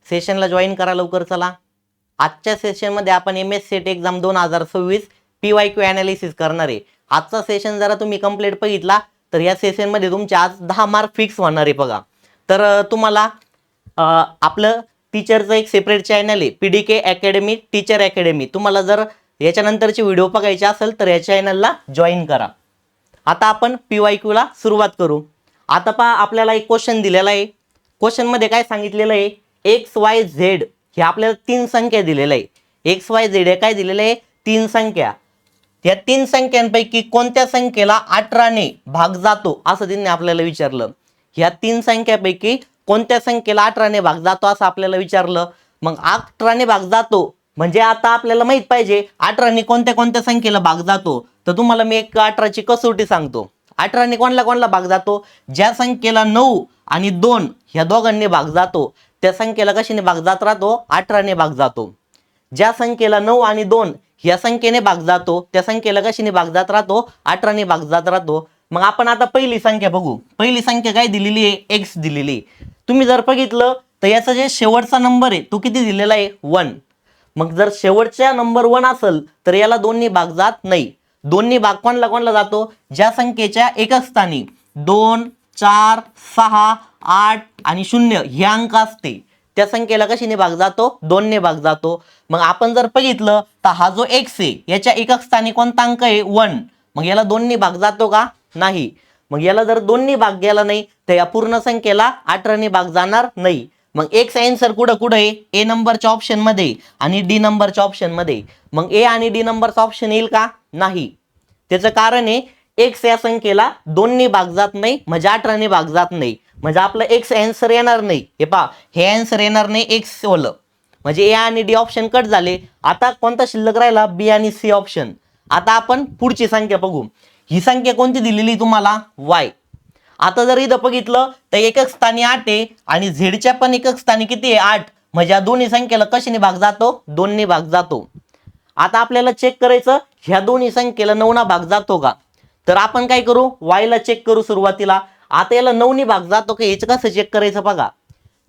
सेशनला join करा लवकर चला. आजच्या सेशनमध्ये आपण MS set exam 2026 PYQ analysis करणार आहे. आजचा सेशन जरा तुम्ही कंप्लीट बघितला तर या सेशनमध्ये तुमचे आज 10 मार्क फिक्स होणार आहे बघा. तर तुम्हाला आपलं टीचरचं एक सेपरेट चॅनल आहे PDK अकॅडमी टीचर अकॅडमी. तुम्हाला जर याच्यानंतरचे व्हिडिओ बघायचे असेल तर या चॅनलला जॉईन करा. आता आपण PYQ ला सुरुवात करू. आता पहा आपल्याला एक क्वेश्चन दिलेला आहे. क्वेश्चनमध्ये काय सांगितलेलं आहे, XYZ हे आपल्याला 3 संख्या दिलेल्या आहे. XYZ हे काय दिलेलं आहे, 3 संख्या. या 3 संख्यांपैकी कोणत्या संख्येला 18 ने भाग जातो असं त्यांनी आपल्याला विचारलं. ह्या 3 संख्यापैकी कोणत्या संख्येला 18 ने भाग जातो असं आपल्याला विचारलं. मग 18 ने भाग जातो म्हणजे आता आपल्याला माहित पाहिजे 18 ने कोणत्या कोणत्या संख्येला भाग जातो. तर तुम्हाला मी एक 18 ची कसोटी सांगतो. 18 ने कोणला भाग जातो, ज्या संख्येला 9 आणि 2 ह्या दोघांनी भाग जातो त्या संख्येला कशाने भाग जात राहतो, 18 ने भाग जातो. ज्या संख्येला 9 आणि 2 ह्या संख्येने भाग जातो त्या संख्येला कशाने भाग जात राहतो, 18 ने भाग जात राहतो. मग आपण आता पहिली संख्या बघू. पहिली संख्या काय दिलेली आहे, X दिलेली आहे. तुम्ही जर बघितलं तर याचा जे शेवटचा नंबर आहे तो किती दिलेला आहे, 1. मग जर शेवटच्या नंबर 1 असेल तर याला 2 ने भाग जात नाही. 2 ने भाग कोणला जातो, ज्या संख्येच्या एकक स्थानी 2, 4, 6, 8 आणि 0 हे अंक असते त्या संख्येला कशाने भाग जातो, 2 ने भाग जातो. मग आपण जर बघितलं तर हा जो X आहे याच्या एकक स्थानी कोणता अंक आहे, 1. मग याला 2 ने भाग जातो का, नाही. मग याला जर 2 ने भाग गेला नाही तर या पूर्ण संख्येला 18 ने भाग जाणार नाही. मग X आन्सर कुठं आहे, A नंबरच्या ऑप्शन मध्ये आणि D नंबरच्या ऑप्शन मध्ये. मग A आणि D नंबरचा ऑप्शन येईल का, नाही. त्याचं कारण आहे X या संख्येला 2 ने भाग जात नाही म्हणजे 18 ने भाग जात नाही. म्हणजे आपलं X आन्सर येणार नाही. हे पहा हे आन्सर येणार नाही X वालं. म्हणजे A आणि D ऑप्शन कट झाले. आता कोणता शिल्लक राहिला, B आणि C ऑप्शन. आता आपण पुढची संख्या बघू. ही संख्या कोणती दिलेली तुम्हाला, Y. आता जर इथं बघितलं तर एकक स्थानी 8 आहे आणि झेडच्या पण एकक स्थानी किती आहे, 8. म्हणजे या दोन्ही संख्येला कशाने भाग जातो, 2 ने भाग जातो. आता आपल्याला चेक करायचं ह्या दोन्ही संख्येला 9 ना भाग जातो का. तर आपण काय करू, Y ला चेक करू सुरुवातीला. आता याला 9 ने भाग जातो का याचं कसं चेक करायचं बघा.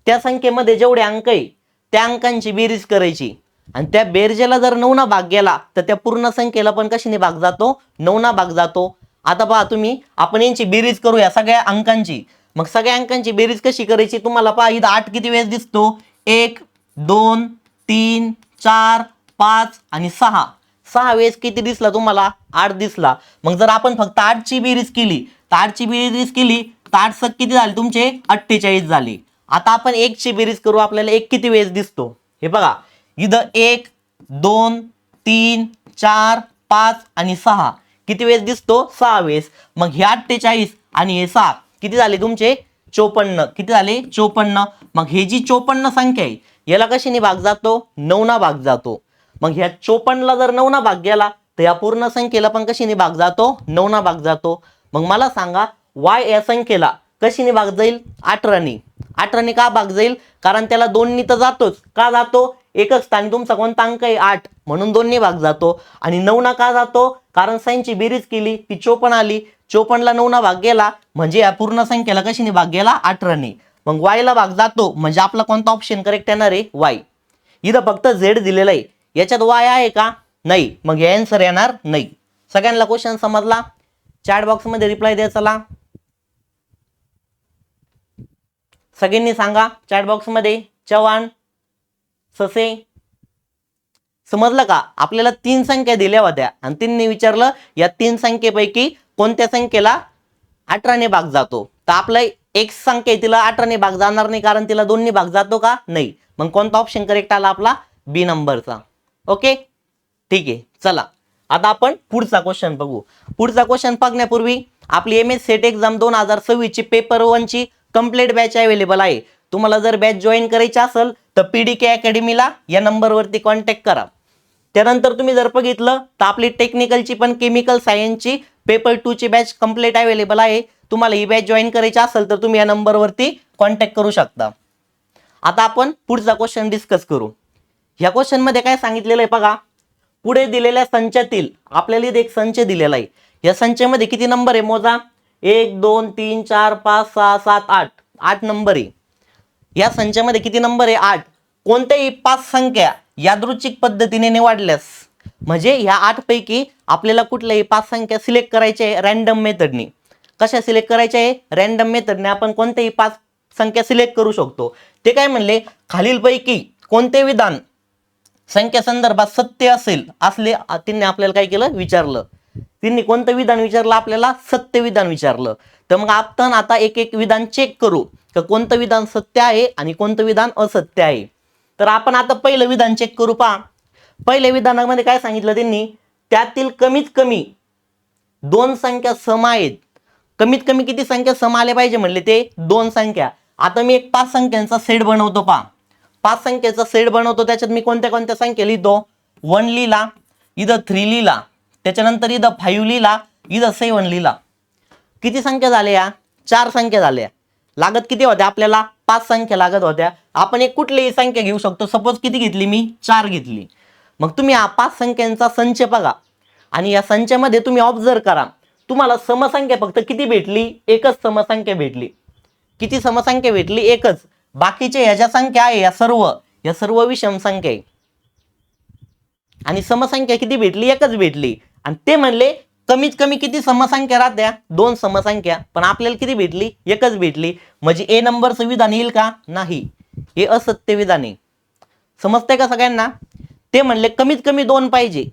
त्या संख्येमध्ये जेवढे अंक आहे त्या अंकांची बेरीज करायची आणि त्या बेरजेला जर 9 ना भाग गेला तर त्या पूर्ण संख्येला पण कशाने भाग जातो, 9 ना भाग जातो. आता पहा तुम्ही आपण यांची बेरीज करूया सगळ्या अंकांची. मग सगळ्या अंकांची बेरीज कशी करायची, तुम्हाला पहा इथं 8 किती वेळेस दिसतो, 1, 2, 3, 4, 5 आणि 6. 6 वेळेस किती दिसला तुम्हाला, 8 दिसला. मग जर आपण फक्त 8 ची बेरीज केली तर 8 ची बेरीज केली तर 8 सक किती झाले तुमचे, 48 झाले. आता आपण 1 ची बेरीज करू. आपल्याला 1 किती वेळेस दिसतो, हे बघा इथं 1, 2, 3, 4, 5 आणि 6 किती वेळेस दिसतो, 6 वेळेस. मग हे 48 आणि हे 6 किती झाले तुमचे, 54. किती झाले, 54. मग हे जी 54 संख्या आहे याला कशाने भाग जातो, 9 ना भाग जातो. मग ह्या 54 ला जर 9 ना भाग गेला तर या पूर्ण संख्येला पण कशाने भाग जातो, 9 ना भाग जातो. मग मला सांगा Y या संख्येला कशाने भाग जाईल, 18 ने. 18 ने का भाग जाईल, कारण त्याला 2 ने तर जातोच. का जातो, एकच स्थानी तुमचा कोणता अंक आहे, 8, म्हणून 2 ने भाग जातो. आणि 9 ना का जातो, कारण साईनची बेरीज केली ती 54 आली. 54 ला 9 ना भाग गेला म्हणजे या पूर्ण संख्येला कशाने भाग गेला, 18 ने. मग Y ला भाग जातो म्हणजे आपला कोणता ऑप्शन करेक्ट येणार आहे, Y. इथं फक्त Z दिलेला आहे, याच्यात Y आहे का, नाही. मग हे आन्सर येणार नाही. सगळ्यांना क्वेश्चन समजला, चॅट बॉक्स मध्ये रिप्लाय द्या चला. सगळ्यांनी सांगा चॅट बॉक्स मध्ये, चव्हाण, ससे. समजलं का, आपल्याला 3 संख्या दिल्या होत्या आणि त्यांनी विचारलं या 3 संख्येपैकी कोणत्या संख्येला 18 ने भाग जातो. तर आपलं एक संख्या तिला 18 ने भाग जाणार नाही कारण तिला 2 ने भाग जातो का, नाही. मग कोणता ऑप्शन करेक्ट आला आपला, B नंबरचा. ओके ठीक आहे, चला आता आपण पुढचा क्वेश्चन बघू. पुढचा क्वेश्चन बघण्यापूर्वी आपली MS सेट एक्झाम 2026 ची पेपर 1 ची कंप्लीट बॅच अवेलेबल आहे. तुम्हाला जर बॅच जॉईन करायची असेल तर PDK अकॅडमीला या नंबरवरती कॉन्टॅक्ट करा. त्यानंतर तुम्ही जर बघितलं तर आपली टेक्निकलची पण केमिकल सायन्सची पेपर 2 ची बॅच कंप्लीट अवेलेबल आहे. तुम्हाला ही बॅच जॉईन करायची असेल तर तुम्ही या नंबरवरती कॉन्टॅक्ट करू शकता. आता आपण पुढचा क्वेश्चन डिस्कस करू. ह्या क्वेश्चन मध्ये काय सांगितलेलं आहे बघा, पुढे दिलेल्या संचातील आपल्याला इथे एक संच दिलेला आहे. या संचामध्ये किती नंबर आहे मोजा, 1 2 3 4 5 6 7 8 8 नंबर आहे. या संचामध्ये किती नंबर आहे, 8. कोणत्याही 5 संख्या यादृच्छिक पद्धतीने निवडल्यास, म्हणजे ह्या 8 पैकी आपल्याला कुठल्याही 5 संख्या सिलेक्ट करायच्या आहे रॅन्डम मेथडने. कशा सिलेक्ट करायच्या आहे? रॅन्डम मेथडने आपण कोणत्याही 5 संख्या सिलेक्ट करू शकतो. ते काय म्हणले, खालीलपैकी कोणते विधान संख्या संदर्भात सत्य असले त्यांनी आपल्याला काय केलं, विचारलं. त्यांनी कोणतं विधान विचारलं आपल्याला? सत्य विधान विचारलं. तर मग आपण आता एक एक विधान चेक करू की कोणतं विधान सत्य आहे आणि कोणतं विधान असत्य आहे. तर आपण आता पहिलं विधान चेक करू. पहा, पहिल्या विधानामध्ये काय सांगितलं त्यांनी, त्यातील कमीत कमी 2 संख्या सम आहेत. कमीत कमी किती संख्या सम आल्या पाहिजे म्हणले ते? 2 संख्या. आता मी एक 5 संख्यांचा सेट बनवतो. पहा, 5 संख्येचा सेट बनवतो. त्याच्यात मी कोणत्या कोणत्या संख्या लिहितो? 1 लिहिला, इथं 3 लिहिला, त्याच्यानंतर इथं 5 लिहिला, इथं 7 लिहिला. किती संख्या झाल्या? 4 संख्या झाल्या. लागत किती होत्या आपल्याला? 5 संख्या लागत होत्या. आपण एक कुठलीही संख्या घेऊ शकतो. सपोज किती घेतली मी? 4 घेतली. मग तुम्ही हा 5 संख्यांचा संच बघा आणि या संचामध्ये तुम्ही ऑब्झर्व करा, तुम्हाला समसंख्या फक्त किती भेटली? एकच समसंख्या भेटली. किती समसंख्या भेटली? एकच. बाकीच्या ह्या ज्या संख्या आहे या सर्व विषम संख्या आहे. आणि समसंख्या किती भेटली? एकच भेटली. आणि ते म्हणले कमीत कमी किती समसंख्या राहत्या? 2 समसंख्या. पण आपल्याला किती भेटली? एकच भेटली. म्हणजे ए नंबरचं विधान येईल का? नाही, हे असत्य विधान आहे. समजतंय का सगळ्यांना? ते म्हणले कमीत कमी 2 पाहिजे.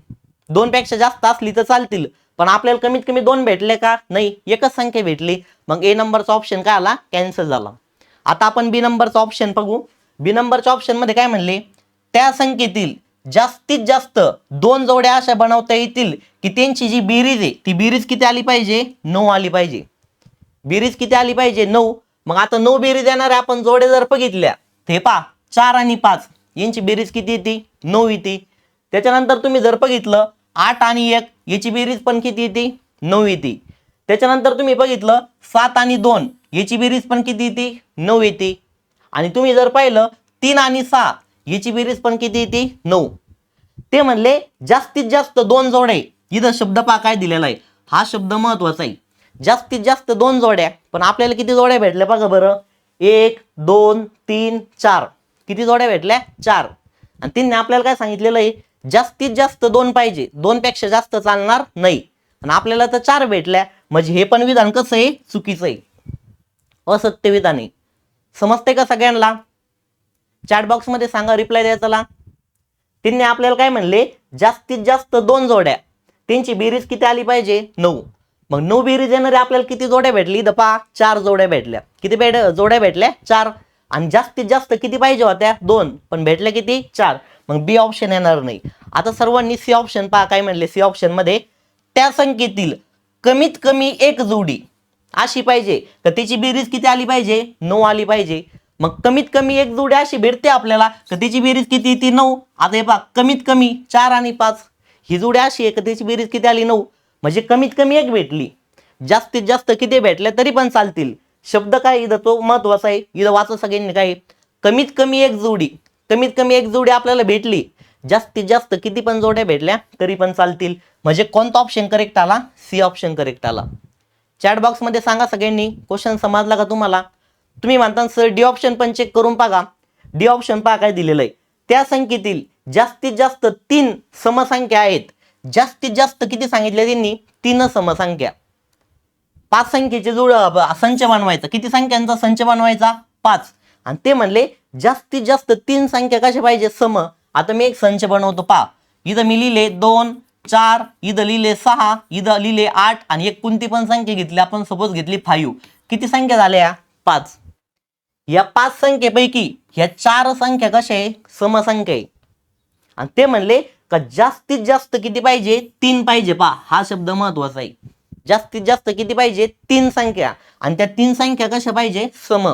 2 पेक्षा जास्त असली तर चालतील, पण आपल्याला कमीत कमी 2 भेटले का? नाही, एकच संख्या भेटली. मग ए नंबरचा ऑप्शन काय आला? कॅन्सल झाला. आता आपण बी नंबरचा ऑप्शन बघू. बी नंबरच्या ऑप्शन मध्ये काय म्हणले, त्या संख्येतील जास्तीत जास्त 2 जोड्या अशा बनवता येतील की त्यांची जी बेरीज आहे ती बेरीज किती आली पाहिजे? 9 आली पाहिजे. बेरीज किती आली पाहिजे? 9. मग आता 9 बेरीज येणारे आपण जोडे जर बघितल्या, ते पहा 4 आणि 5 यांची बेरीज किती येते? 9 येते. त्याच्यानंतर तुम्ही जर बघितलं 8 आणि 1 याची बेरीज पण किती येते? 9 येते. त्याच्यानंतर तुम्ही बघितलं 7 आणि 2 याची बेरीज पण किती येते? 9 येते. आणि तुम्ही जर पाहिलं 3 आणि 6 याची बेरीज पण किती येते? 9. ते म्हणले जास्तीत जास्त 2 जोड्या. इथं शब्द पहा काय दिलेला आहे, हा शब्द महत्वाचा आहे. जास्तीत जास्त 2 जोड्या. पण आपल्याला किती जोड्या भेटल्या बघा बरं? 1 2 3 4. किती जोड्या भेटल्या? 4. आणि त्यांनी आपल्याला काय सांगितलेलं आहे, जास्तीत जास्त 2 पाहिजे, 2 पेक्षा जास्त चालणार नाही. आणि आपल्याला तर 4 भेटल्या. म्हणजे हे पण विधान कसं आहे? चुकीचं आहे, असत्य विधान आहे. समजते का सगळ्यांना? चॅट बॉक्स मध्ये सांगा, रिप्लाय द्या चला. त्यांनी आपल्याला काय म्हणले, जास्तीत जास्त 2 जोड्या, त्यांची बेरीज किती आली पाहिजे? 9. मग 9 बेरीज येणारे आपल्याला किती जोड्या भेटली? दपा 4 जोड्या भेटल्या. किती जोड्या भेटल्या? 4. आणि जास्तीत जास्त किती पाहिजे होत्या? 2. पण भेटल्या किती? 4. मग बी ऑप्शन येणार नाही. आता सर्वांनी सी ऑप्शन पहा काय म्हणले. सी ऑप्शन मध्ये त्या संख्येतील कमीत कमी एक जोडी अशी पाहिजे तर त्याची बेरीज किती आली पाहिजे? 9 आली पाहिजे. मग कमीत कमी एक जोडी अशी भेटते आपल्याला तर त्याची बेरीज किती येते? 9. आता हे पहा, कमीत कमी 4 आणि 5 ही जोडी अशी आहे की त्याची बेरीज किती आली? 9. म्हणजे कमीत कमी एक भेटली. जास्तीत जास्त किती भेटल्या तरी पण चालतील. शब्द काय इथं तो महत्वाचा आहे. इथं वाचा सगळ्यांनी काय, कमीत कमी एक जोडी. कमीत कमी एक जोडी आपल्याला भेटली, जास्तीत जास्त किती पण जोड्या भेटल्या तरी पण चालतील. म्हणजे कोणता ऑप्शन करेक्ट आला? सी ऑप्शन करेक्ट आला. चॅट बॉक्स मध्ये सांगा सगळ्यांनी, क्वेश्चन समजला का तुम्हाला? तुम्ही म्हणता सर डी ऑप्शन पण चेक करून बघा. डी ऑप्शन पहा काय दिलेलं आहे, त्या संख्येतील जास्तीत जास्त 3 समसंख्या आहेत. जास्तीत जास्त किती सांगितले त्यांनी? 3 समसंख्या. 5 संख्येचे संच बनवायचा. किती संख्यांचा संच बनवायचा? 5. आणि ते म्हणले जास्तीत जास्त 3 संख्या कशा पाहिजे? सम. आता मी एक संच बनवतो पहा. इथं मी लिहिले 2 4, इथं लिहिले 6, इथं लिहिले 8 आणि एक कोणती पण संख्या घेतली आपण, सपोज घेतली 5. किती संख्या झाल्या? 5. या 5 संख्येपैकी ह्या 4 संख्या कशा आहे? समसंख्या आहे. आणि ते म्हणले का जास्तीत जास्त किती पाहिजे? 3 पाहिजे. पहा हा शब्द महत्वाचा आहे. जास्तीत जास्त किती पाहिजे? 3 संख्या. आणि त्या 3 संख्या कशा पाहिजे? सम.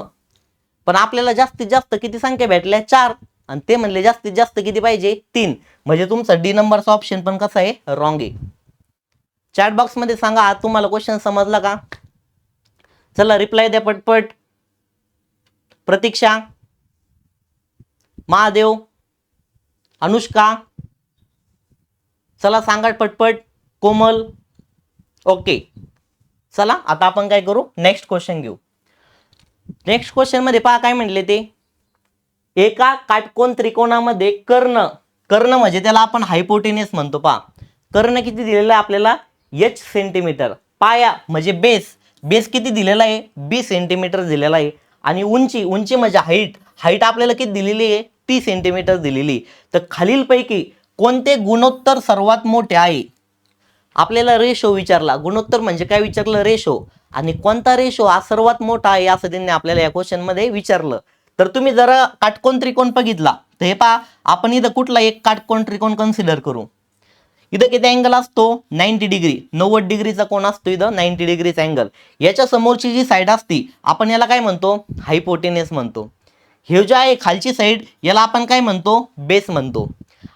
पण आपल्याला जास्तीत जास्त किती संख्या भेटल्या? 4. आणि ते म्हणले जास्तीत जास्त किती पाहिजे? 3. म्हणजे तुमचा डी नंबरचा ऑप्शन पण कसा आहे? रॉंग आहे. चॅट बॉक्स मध्ये सांगा तुम्हाला क्वेश्चन समजला का? चला रिप्लाय द्या पटपट. प्रतीक्षा, महादेव, अनुष्का, चला सांगा पटपट. कोमल, ओके. चला आता आपण काय करू? नेक्स्ट क्वेश्चन घेऊ. नेक्स्ट क्वेश्चन मध्ये पहा काय म्हणले ते, एका काटकोन त्रिकोणामध्ये कर्ण, कर्ण म्हणजे त्याला आपण हायपोटेनियस म्हणतो पहा. कर्ण किती दिलेला आहे आपल्याला? h centimetre. पाया म्हणजे बेस, बेस किती दिलेला आहे? 20 सेंटीमीटर दिलेला आहे. आणि उंची, उंची म्हणजे हाईट, हाईट आपल्याला किती दिलेली आहे? 30 सेंटीमीटर दिलेली. तर खालीलपैकी कोणते गुणोत्तर सर्वात मोठे आहे? आपल्याला रेशो विचारला. गुणोत्तर म्हणजे काय विचारलं? रेशो. आणि कोणता रेशो हा सर्वात मोठा आहे असं त्यांनी आपल्याला या क्वेश्चन मध्ये विचारलं. तर तुम्ही जर काटकोन त्रिकोण बघितला तर हे पहा, आपण इथं कुठला एक काटकोन त्रिकोण कन्सिडर करू. इथं किती अँगल असतो? 90 डिग्री, 90 डिग्रीचा कोण असतो इथं? 90 डिग्रीचा अँगल. याच्या समोरची जी साईड असती आपण याला काय म्हणतो? हायपोटेनियस म्हणतो. हे जे आहे खालची साईड याला आपण काय म्हणतो? बेस म्हणतो.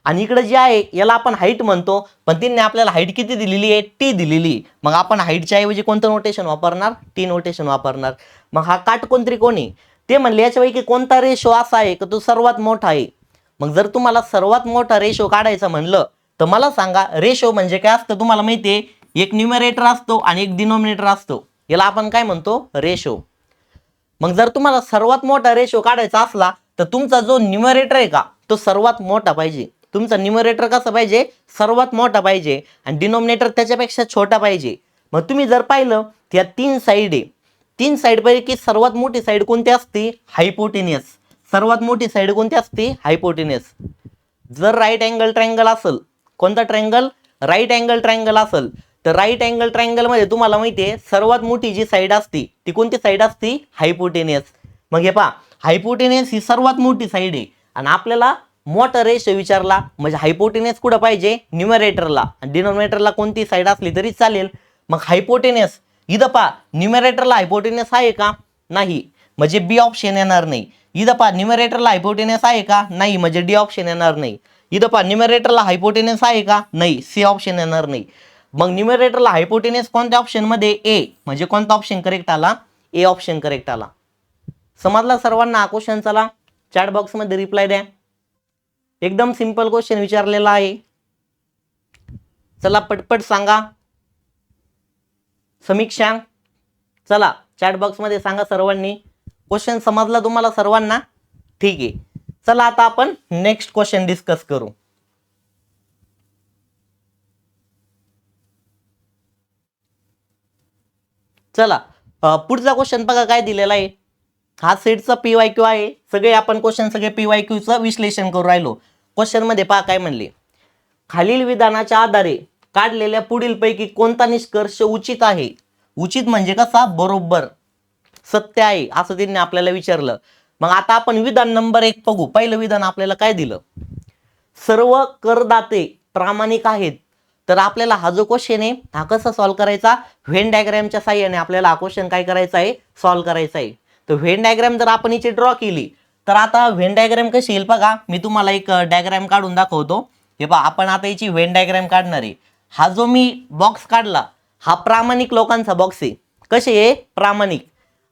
आणि इकडे जे आहे याला आपण हाईट म्हणतो, पण तिने आपल्याला हाईट किती दिलेली आहे? टी दिलेली. मग आपण हाईटच्या ऐवजी कोणतं नोटेशन वापरणार? टी नोटेशन वापरणार. मग हा काटकोन त्रिकोण आहे. ते म्हणले याच्यापैकी कोणता रेशो असा आहे की तो सर्वात मोठा आहे. मग जर तुम्हाला सर्वात मोठा रेशो काढायचा म्हणलं तर मला सांगा, रेशो म्हणजे काय असतं तुम्हाला माहिती आहे? एक न्यूमरेटर असतो आणि एक डिनोमिनेटर असतो, याला आपण काय म्हणतो? रेशो. मग जर तुम्हाला सर्वात मोठा रेशो काढायचा असला तर तुमचा जो न्यूमरेटर आहे का तो सर्वात मोठा पाहिजे. तुमचा न्यूमरेटर कसा पाहिजे? सर्वात मोठा पाहिजे. आणि डिनोमिनेटर त्याच्यापेक्षा छोटा पाहिजे. मग तुम्ही जर पाहिलं त्या तीन साईड आहे, तीन साईड पैकी सर्वात मोठी साईड कोणती असते? हायपोटेनियस. सर्वात मोठी साईड कोणती असते? हायपोटेनियस. जर राईट अँगल ट्रायंगल असेल, कोणता ट्रायंगल? राईट अँगल ट्रायंगल असेल, तर राईट अँगल ट्रायंगल मध्ये तुम्हाला माहिती आहे सर्वात मोठी जी साईड असती ती कोणती साईड असती? हायपोटेनियस. मग हे पहा, हायपोटेनियस ही सर्वात मोठी साईड आहे आणि आपल्याला मोठा रेशो विचारला म्हणजे हायपोटेनियस कुठं पाहिजे? न्यूमरेटरला. आणि डिनोमिनेटरला कोणती साईड असली तरी चालेल. मग हायपोटेनियस इथं पहा, न्यूमरेटरला हायपोटेनियस आहे का? नाही, म्हणजे बी ऑप्शन येणार नाही. इथं पहा, न्यूमरेटरला हायपोटेनियस आहे का? नाही, म्हणजे डी ऑप्शन येणार नाही. इथं पहा, न्यूमरेटरला हायपोटेनियस आहे का? नाही, सी ऑप्शन येणार नाही. मग न्यूमरेटरला हायपोटेनियस कोणत्या ऑप्शन मध्ये? ए, म्हणजे कोणता ऑप्शन करेक्ट आला? ए ऑप्शन करेक्ट आला. समजला सर्वांना हा क्वेश्चन? चला चॅट बॉक्स मध्ये रिप्लाय द्या. एकदम सिंपल क्वेश्चन विचारलेला आहे. चला पटपट सांगा. समीक्षा, चला चॅट बॉक्स मध्ये सांगा सर्वांनी. क्वेश्चन समजला तुम्हाला सर्वांना? ठीक आहे. चला आता आपण नेक्स्ट क्वेश्चन डिस्कस करू. चला पुढचा क्वेश्चन बघा काय दिलेला आहे. हा सेटचा PYQ आहे. सगळे आपण क्वेश्चन सगळे PYQ चं विश्लेषण करू राहिलो. क्वेश्चन मध्ये पहा काय म्हणले. खालील विधानाच्या आधारे काढलेल्या पुढील पैकी कोणता निष्कर्ष उचित आहे? उचित म्हणजे कसा? बरोबर, सत्य आहे असं त्यांनी आपल्याला विचारलं. मग आता आपण विधान नंबर 1 बघू. पहिलं विधान आपल्याला काय दिलं? सर्व करदाते प्रामाणिक आहेत. तर आपल्याला हा जो क्वेश्चन आहे हा कसा सॉल्व्ह करायचा? व्हेन डायग्रामच्या साहाय्याने आपल्याला हा क्वेश्चन काय करायचा आहे? सॉल्व्ह करायचा आहे. तर व्हेन डायग्राम जर आपण इथे ड्रॉ केली तर आता व्हेन डायग्राम कशी येईल बघा. मी तुम्हाला एक डायग्राम काढून दाखवतो. हे पहा, आपण आता याची व्हेन डायग्राम काढणार आहे. हा जो मी बॉक्स काढला हा प्रामाणिक लोकांचा बॉक्स आहे. कसे आहे? प्रामाणिक.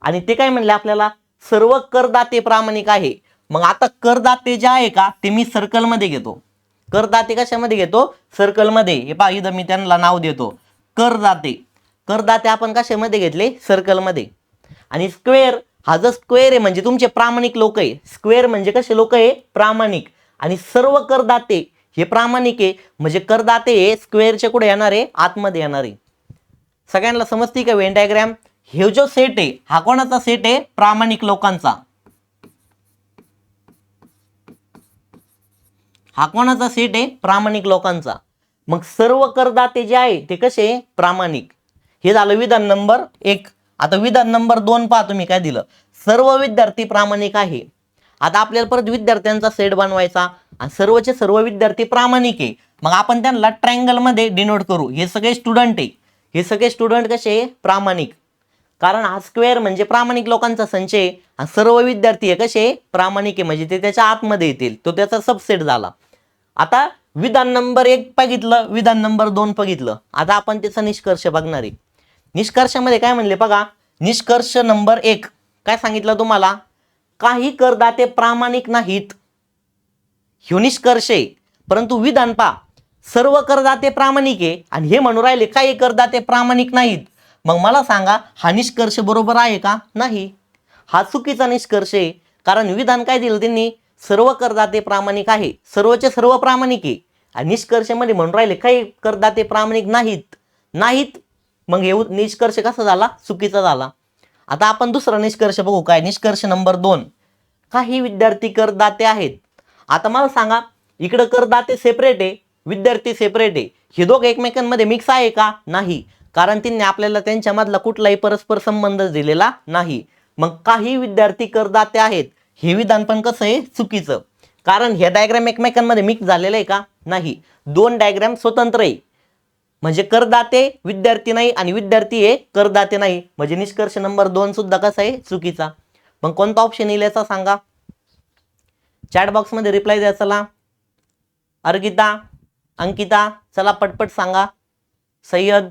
आणि ते काय म्हणले आपल्याला? सर्व करदाते प्रामाणिक आहे. मग आता करदाते जे आहे का ते मी सर्कल मध्ये घेतो. करदाते कशामध्ये घेतो? सर्कल मध्ये. हे पहा इथं मी त्यांना नाव देतो करदाते. करदाते आपण कशामध्ये घेतले? सर्कल मध्ये. आणि स्क्वेअर, हा जो स्क्वेअर आहे म्हणजे तुमचे प्रामाणिक लोक आहे. स्क्वेअर म्हणजे कसे लोक आहे? प्रामाणिक. आणि सर्व करदाते हे प्रामाणिक आहे म्हणजे करदाते हे स्क्वेअरच्या कुठे येणार आहे? आतमध्ये येणार आहे. सगळ्यांना समजते का व्हेन डायग्राम? हे जो सेट आहे हा कोणाचा सेट आहे? प्रामाणिक लोकांचा. हा कोणाचा सेट आहे? प्रामाणिक लोकांचा. मग सर्व करदाते जे आहे ते कसे? प्रामाणिक. हे झालं विधान नंबर 1. आता विधान नंबर 2 पहा तुम्ही काय दिलं. सर्व विद्यार्थी प्रामाणिक आहे. आता आपल्याला परत विद्यार्थ्यांचा सेट बनवायचा आणि सर्वचे सर्व विद्यार्थी प्रामाणिक आहे. मग आपण त्यांना ट्रायंगल मध्ये डिनोट करू. हे सगळे स्टुडंट आहे. हे सगळे स्टुडंट कसे? प्रामाणिक. कारण हा स्क्वेअर म्हणजे प्रामाणिक लोकांचा संच आहे आणि सर्व विद्यार्थी हे कसे? प्रामाणिक आहे म्हणजे ते त्याच्या आतमध्ये येतील. तो त्याचा सबसेट झाला. आता विधान नंबर 1 बघितलं, विधान नंबर 2 बघितलं. आता आपण त्याचा निष्कर्ष बघणार आहे. निष्कर्षामध्ये काय म्हणले बघा. निष्कर्ष नंबर 1 काय सांगितलं तुम्हाला? काही करदाते प्रामाणिक नाहीत. ह्यो निष्कर्ष आहे. परंतु विधान पहा, सर्व करदाते प्रामाणिक आहे आणि हे म्हणून राहिले काही करदाते प्रामाणिक नाहीत. मग मला सांगा हा निष्कर्ष बरोबर आहे का? नाही, हा चुकीचा निष्कर्ष आहे. कारण विधान काय दिलं त्यांनी? सर्व करदाते प्रामाणिक आहे, सर्वचे सर्व प्रामाणिक आहे. आणि निष्कर्षामध्ये म्हणून राहिले काही करदाते प्रामाणिक नाहीत. मग हे निष्कर्ष कसा झाला? चुकीचा झाला. आता आपण दुसरा निष्कर्ष बघू. काय निष्कर्ष नंबर 2? काही विद्यार्थी करदाते आहेत. आता मला सांगा, इकडे करदाते सेपरेट आहे, विद्यार्थी सेपरेट आहे, हे दोघं एकमेकांमध्ये मिक्स आहे का? नाही, कारण त्यांनी आपल्याला त्यांच्यामधला कुठलाही परस्पर संबंध दिलेला नाही. मग काही विद्यार्थी करदाते आहेत हे विधान पण कसं आहे? चुकीचं. कारण हे डायग्राम एकमेकांमध्ये मिक्स झालेलं आहे का? नाही, दोन डायग्राम स्वतंत्र आहे. म्हणजे करदाते विद्यार्थी नाही आणि विद्यार्थी हे करदाते नाही. म्हणजे निष्कर्ष नंबर 2 सुद्धा कसा आहे? चुकीचा. मग कोणता ऑप्शन येईल याचा सांगा. चॅट बॉक्स मध्ये रिप्लाय द्या. चला अर्गिता, अंकिता, चला पटपट सांगा. सय्यद,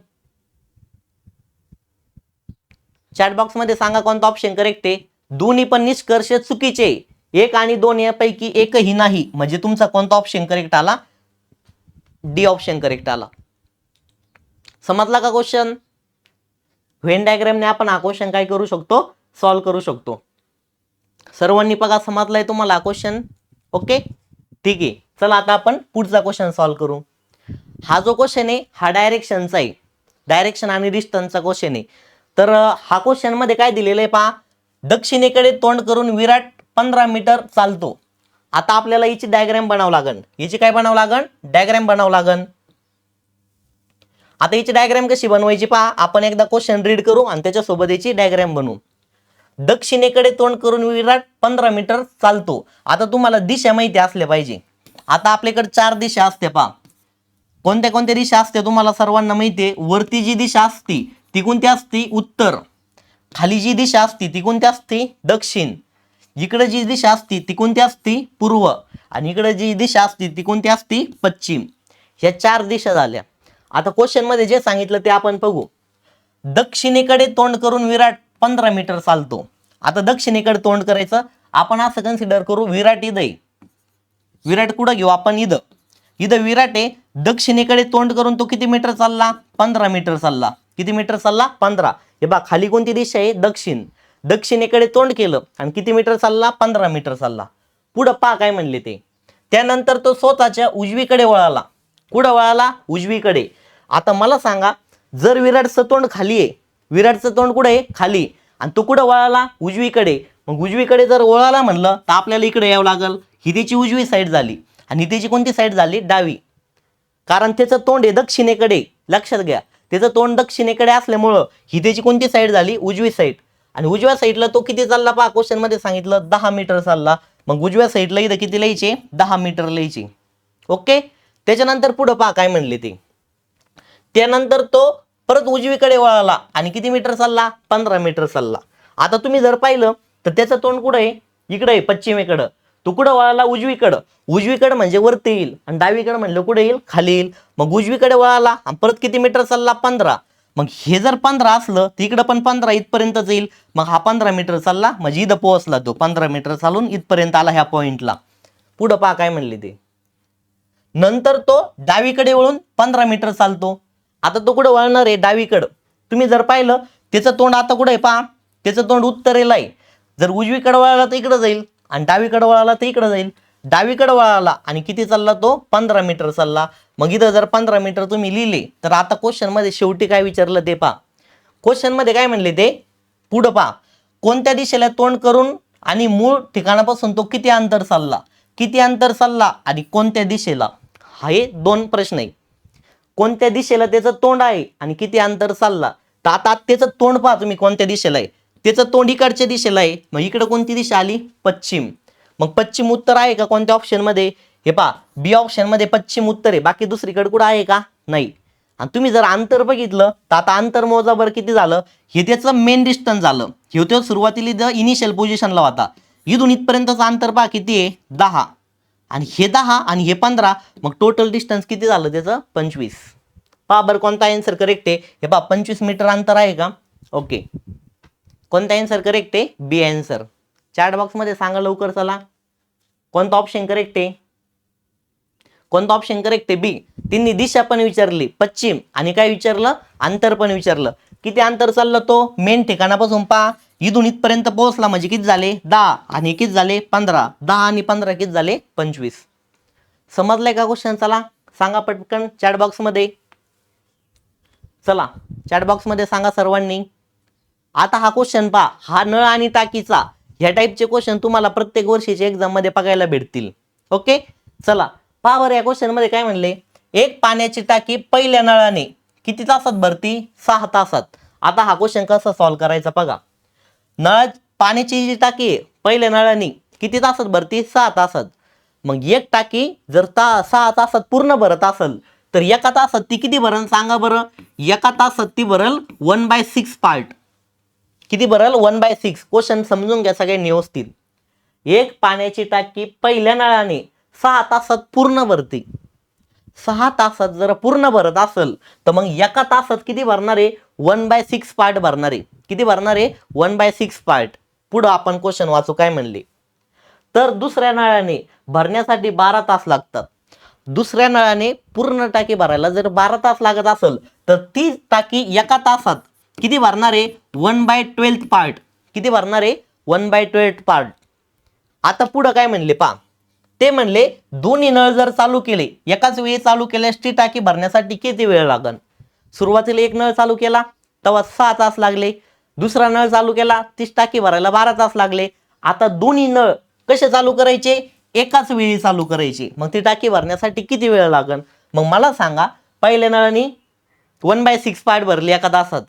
चॅट बॉक्स मध्ये सांगा कोणता ऑप्शन करेक्ट आहे. दोन्ही पण निष्कर्ष चुकीचे, 1 आणि 2 यापैकी एकही नाही. म्हणजे तुमचा कोणता ऑप्शन करेक्ट आला? डी ऑप्शन करेक्ट आला. समजला का क्वेश्चन? व्हेन डायग्रामने आपण हा क्वेश्चन काय करू शकतो? सॉल्व्ह करू शकतो. सर्वांनी बघा समजलाय तुम्हाला क्वेश्चन? ओके, ठीक आहे. चला आता आपण पुढचा क्वेश्चन सॉल्व्ह करू. हा जो क्वेश्चन आहे हा डायरेक्शनचा आहे, डायरेक्शन आणि डिस्टन्सचा क्वेश्चन आहे. तर हा क्वेश्चन मध्ये काय दिलेलं आहे पहा. दक्षिणेकडे तोंड करून विराट 15 मीटर चालतो. आता आपल्याला याची डायग्राम बनावं लागेल. याची काय बनावं लागेल? डायग्राम बनावं लागेल. आता याची डायग्राम कशी बनवायची पहा. आपण एकदा क्वेश्चन रीड करू आणि त्याच्यासोबत याची डायग्राम बनवू. दक्षिणेकडे तोंड करून विराट 15 मीटर चालतो. आता तुम्हाला दिशा माहिती असल्या पाहिजे. आता आपल्याकडे 4 दिशा असते पहा. कोणत्या कोणत्या दिशा असते तुम्हाला सर्वांना माहिती आहे. वरती जी दिशा असती ती कोणती असती? उत्तर. खाली जी दिशा असती ती कोणती असते? दक्षिण. इकडे जी दिशा असती ती कोणती असती? पूर्व. आणि इकडे जी दिशा असती ती कोणती असती? पश्चिम. ह्या 4 दिशा झाल्या. आता क्वेश्चन मध्ये जे सांगितलं ते आपण बघू. दक्षिणेकडे तोंड करून विराट 15 मीटर चालतो. आता दक्षिणेकडे तोंड करायचं. आपण असं कन्सिडर करू विराट इथं आहे. विराट कुठं घेऊ आपण? इथं विराट आहे. दक्षिणेकडे तोंड करून तो किती मीटर चालला? 15 मीटर चालला. किती मीटर चालला? 15. हे बघा खाली कोणती दिशा आहे? दक्षिण. दक्षिणेकडे तोंड केलं आणि किती मीटर चालला? 15 मीटर चालला. पुढं पहा काय म्हणले ते. त्यानंतर तो स्वतःच्या उजवीकडे वळाला. कुठं वळाला? उजवीकडे. आता मला सांगा, जर विराटचं तोंड खाली आहे, विराटचं तोंड कुठे आहे? खाली, आणि तो कुठं वळाला? उजवीकडे. मग उजवीकडे जर वळाला म्हणलं तर आपल्याला इकडे यावं लागल. ही त्याची उजवी साईड झाली आणि त्याची कोणती साईड झाली? डावी. कारण त्याचं तोंड आहे दक्षिणेकडे. लक्षात घ्या, त्याचं तोंड दक्षिणेकडे असल्यामुळं ही त्याची कोणती साईड झाली? उजवी साईड. आणि उजव्या साईडला तो किती चालला पहा. क्वेश्चन मध्ये सांगितलं 10 मीटर चालला. मग उजव्या साईडला इथं किती लिहायचे? 10 मीटर लिहायचे. ओके. त्याच्यानंतर पुढं पहा काय म्हणले ते. त्यानंतर तो परत उजवीकडे वळाला आणि किती मीटर चालला? 15 मीटर चालला. आता तुम्ही जर पाहिलं तर त्याचं तोंड कुठं आहे? इकडे आहे, पश्चिमेकडं. तो कुठं वळाला? उजवीकडं. उजवीकडं म्हणजे वरती येईल आणि डावीकडं म्हणलं कुठे येईल? खाली येईल. मग उजवीकडे वळाला आणि परत किती मीटर चालला? 15. मग हे जर 15 असलं तर इकडं पण 15 इथपर्यंतच येईल. मग हा 15 मीटर चालला म्हणजे इथं पोहोचला तो. 15 मीटर चालून इथपर्यंत आला ह्या पॉइंटला. पुढं पहा काय म्हणले ते. नंतर तो डावीकडे वळून 15 मीटर चालतो. आता तो कुठं वळणार आहे? डावीकडं. तुम्ही जर पाहिलं त्याचं तोंड आता कुठं आहे पहा. त्याचं तोंड उत्तरेला आहे. जर उजवीकडे वळाला तर इकडं जाईल आणि डावीकडे वळाला तर इकडं जाईल. डावीकडे वळाला आणि किती चालला तो? 15 मीटर चालला. मग इथं जर 15 मीटर तुम्ही लिहिले तर आता क्वेश्चन मध्ये शेवटी काय विचारलं ते पहा. क्वेश्चन मध्ये काय म्हणले ते. पुढं पहा. कोणत्या दिशेला तोंड करून आणि मूळ ठिकाणापासून तो किती अंतर चालला? किती अंतर चालला आणि कोणत्या दिशेला? हे 2 प्रश्न आहे. कोणत्या दिशेला त्याचं तोंड आहे आणि किती अंतर चालला. तर आता त्याचं तोंड पहा तुम्ही कोणत्या दिशेला आहे. त्याचं तोंड इकडच्या दिशेला आहे. मग इकडे कोणती दिशा आली? पश्चिम. मग पश्चिम उत्तर आहे का कोणत्या ऑप्शन मध्ये? हे पहा बी ऑप्शन मध्ये पश्चिम उत्तर आहे. बाकी दुसरीकडे कुठं आहे का? नाही. आणि तुम्ही जर अंतर बघितलं तर आता अंतर मोजा बरं किती झालं. हे त्याचं मेन डिस्टन्स झालं. हे तो सुरुवातीला इनिशियल पोझिशनला होता. इथून इथपर्यंतचं अंतर पहा किती आहे? 10. आणि हे 10 आणि हे 15. मग टोटल डिस्टन्स किती झालं त्याचं? 25. पहा बरं कोणता आन्सर करेक्ट आहे. हे पहा 25 मीटर अंतर आहे का? ओके. कोणता आन्सर करेक्ट आहे? बी आन्सर. चॅट बॉक्स मध्ये सांगा लवकर. चला कोणता ऑप्शन करेक्ट आहे? कोणता ऑप्शन करेक्ट आहे? बी. त्यांनी दिशा पण विचारली पश्चिम आणि काय विचारलं? अंतर पण विचारलं. किती अंतर चाललं तो? मेन ठिकाणापासून पहा इथून इथपर्यंत पोहोचला म्हणजे किती झाले 10 आणि किती झाले 15, 10 आणि 15 किती झाले 25. समजलंय का क्वेश्चन? चला सांगा पटकन चॅट बॉक्स मध्ये. चला चॅट बॉक्स मध्ये सांगा सर्वांनी. आता हा क्वेश्चन पहा, हा नळ आणि टाकीचा ह्या टाईपचे क्वेश्चन तुम्हाला प्रत्येक वर्षीच्या एक्झाम मध्ये बघायला भेटतील. ओके चला पहा बरं, या क्वेश्चन मध्ये काय म्हणले, एक पाण्याची टाकी पहिल्या नळाने किती तासात भरती? 6 तासात. आता हा क्वेश्चन कसा सॉल्व्ह करायचा बघा. नळ पाण्याची जी टाकी आहे पहिल्या नळाने किती तासात भरती? 6 तासात. मग एक टाकी जर 6 तासात पूर्ण भरत असेल तर एका तासात ती किती भरल सांगा बरं? एका तासात ती भरल 1/6 पार्ट. किती भरल? 1/6. क्वेश्चन समजून घ्या सगळ्यांनी व्यवस्थित. एक पाण्याची टाकी पहिल्या नळाने 6 तासात पूर्ण भरते. 6 तासात जर पूर्ण भरत असेल तर मग एका तासात किती भरणार आहे? 1/6 पार्ट भरणार आहे. किती भरणार आहे? 1/6 पार्ट. पुढं आपण क्वेश्चन वाचू काय म्हणले, तर दुसऱ्या नळाने भरण्यासाठी 12 तास लागतात. दुसऱ्या नळाने पूर्ण टाकी भरायला जर 12 तास लागत असेल तर ती टाकी एका तासात किती भरणार आहे? 1/12 पार्ट. किती भरणार आहे? 1/12 पार्ट. आता पुढं काय म्हणले पहा, ते म्हणले दोन्ही नळ जर चालू केले, एकाच वेळी चालू केल्यास ती टाकी भरण्यासाठी किती वेळ लागेल? सुरुवातीला एक नळ चालू केला तेव्हा 6 तास लागले, दुसरा नळ चालू केला तीच टाकी भरायला 12 तास लागले. आता दोन्ही नळ कसे चालू करायचे? एकाच वेळी चालू करायचे. मग ती टाकी भरण्यासाठी किती वेळ लागेल? मग मला सांगा, पहिल्या नळाने 1/6 पार्ट भरली एका तासात,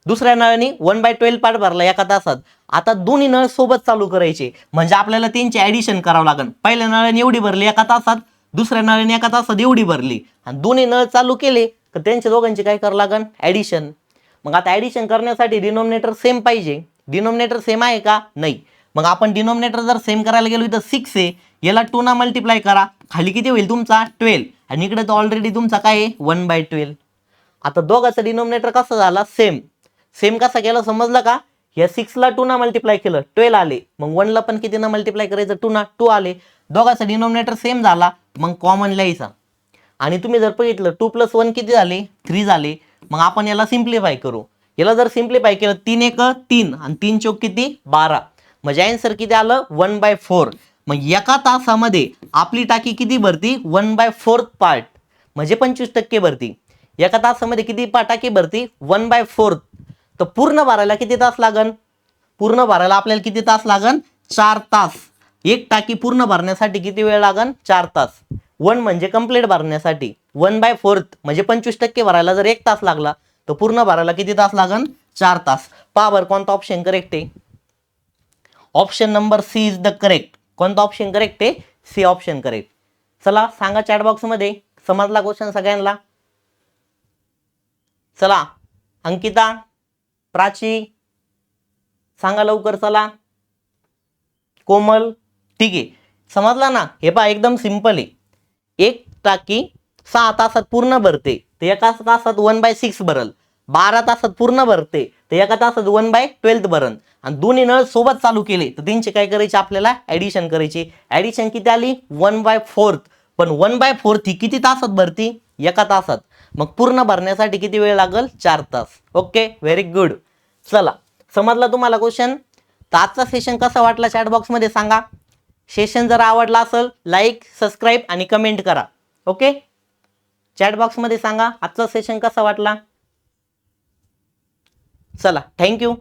दुसऱ्या नळाने 1/12 पार्ट भरला एका तासात. आता दोन्ही नळ सोबत चालू करायचे म्हणजे आपल्याला त्यांचे ऍडिशन करावं लागेल. पहिल्या नळाने एवढी भरली एका तासात, दुसऱ्या नळाने एका तासात एवढी भरली, आणि दोन्ही नळ चालू केले तर त्यांच्या दोघांचे काय करावं लागेल? ऍडिशन. मग आता ऍडिशन करण्यासाठी डिनोमिनेटर सेम पाहिजे. डिनोमिनेटर सेम आहे का? नाही. मग आपण डिनोमिनेटर जर सेम करायला गेलो इथं 6 आहे, याला 2 ना मल्टिप्लाय करा, खाली किती होईल तुमचा 12, आणि इकडे तर ऑलरेडी तुमचा काय आहे 1/12. आता दोघांचा डिनोमिनेटर कसा झाला? सेम. सेम कसा केला समजलं का? या 6 ला 2 ना मल्टिप्लाय केलं 12 आले, मग 1 ला पण किती ना मल्टिप्लाय करायचं? 2 ना, 2 आले. दोघांचा डिनोमिनेटर सेम झाला, मग कॉमन लिहायचा. आणि तुम्ही जर बघितलं 2 + 1 किती झाले? 3 झाले. मग आपण याला सिम्प्लिफाय करू. याला जर सिम्प्लिफाय केलं 3 × 1 = 3 आणि 3 × 4 किती? 12. म्हणजे आन्सर किती आलं? 1/4. मग एका तासामध्ये आपली टाकी किती भरती? 1/4 पार्ट म्हणजे 25% भरती. एका तासामध्ये किती टाकी भरती? 1/4. तर पूर्ण भरायला किती तास लागन? पूर्ण भरायला आपल्याला किती तास लागन? 4 तास. एक टाकी पूर्ण भरण्यासाठी किती वेळ लागन? 4 तास. 1 म्हणजे कंप्लीट भरण्यासाठी, 1/4 म्हणजे 25% भरायला जर 1 तास लागला तर पूर्ण भरायला किती तास लागन? 4 तास. पहा बरं कोणता ऑप्शन करेक्ट आहे? Option number C is the correct. कोणता ऑप्शन करेक्ट आहे? C option correct. चला सांगा चॅट बॉक्स मध्ये, समजला क्वेश्चन सगळ्यांना? चला अंकिता, प्राची सांगा लवकर. चला कोमल, ठीक आहे समजला ना? हे पहा एकदम सिंपल आहे. एक टाकी 6 तासात पूर्ण भरते तर एका तासात 1/6 भरल. 12 तासात पूर्ण भरते तर एका तासात 1/12 भरल. आणि दोन्ही नळ सोबत चालू केले तर त्यांचे काय करायचे? आपल्याला ऍडिशन करायची. ऍडिशन किती आली? 1/4. पण 1/4 ही किती तासात भरती? एका तासात. मग पूर्ण भरण्यासाठी किती वेळ लागेल? 4 तास. Okay very good. चला समजला तुम्हाला क्वेश्चन? तर आजचा सेशन कसा वाटला चॅट बॉक्स मध्ये सांगा. सेशन जर आवडला असेल लाईक, सबस्क्राईब आणि कमेंट करा. ओके चॅट बॉक्स मध्ये सांगा आजचा सेशन कसा वाटला. चला थँक्यू.